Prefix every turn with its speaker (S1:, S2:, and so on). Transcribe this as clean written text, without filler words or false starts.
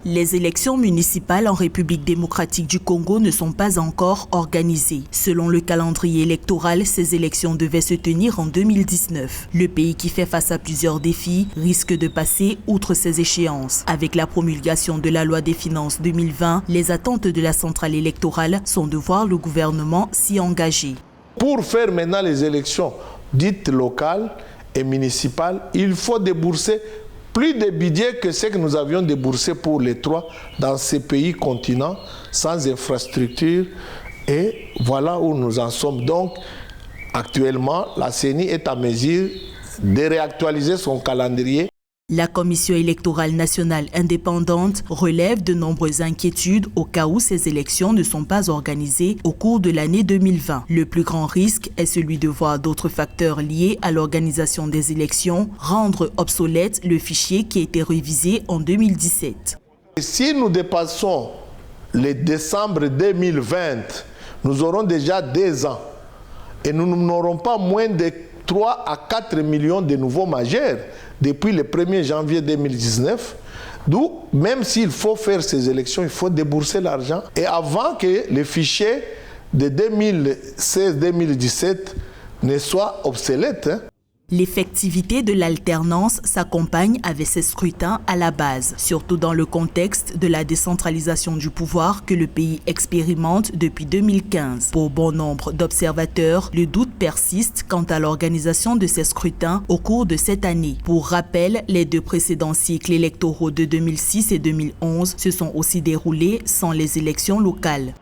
S1: Les élections municipales en République démocratique du Congo ne sont pas encore organisées. Selon le calendrier électoral, ces élections devaient se tenir en 2019. Le pays qui fait face à plusieurs défis risque de passer outre ces échéances. Avec la promulgation de la loi des finances 2020, les attentes de la centrale électorale sont de voir le gouvernement s'y engager.
S2: Pour faire maintenant les élections dites locales et municipales, il faut débourser plus de budget que ce que nous avions déboursé pour les trois dans ces pays continents, sans infrastructure. Et voilà où nous en sommes. Donc, actuellement, la CENI est à mesure de réactualiser son calendrier.
S1: La Commission électorale nationale indépendante relève de nombreuses inquiétudes au cas où ces élections ne sont pas organisées au cours de l'année 2020. Le plus grand risque est celui de voir d'autres facteurs liés à l'organisation des élections rendre obsolète le fichier qui a été révisé en 2017.
S2: Si nous dépassons le décembre 2020, nous aurons déjà 2 ans et nous n'aurons pas moins de 3 à 4 millions de nouveaux majeurs depuis le 1er janvier 2019. D'où, même s'il faut faire ces élections, il faut débourser l'argent. Et avant que le fichier de 2016-2017 ne soit obsolète.
S1: L'effectivité de l'alternance s'accompagne avec ces scrutins à la base, surtout dans le contexte de la décentralisation du pouvoir que le pays expérimente depuis 2015. Pour bon nombre d'observateurs, le doute persiste quant à l'organisation de ces scrutins au cours de cette année. Pour rappel, les 2 précédents cycles électoraux de 2006 et 2011 se sont aussi déroulés sans les élections locales.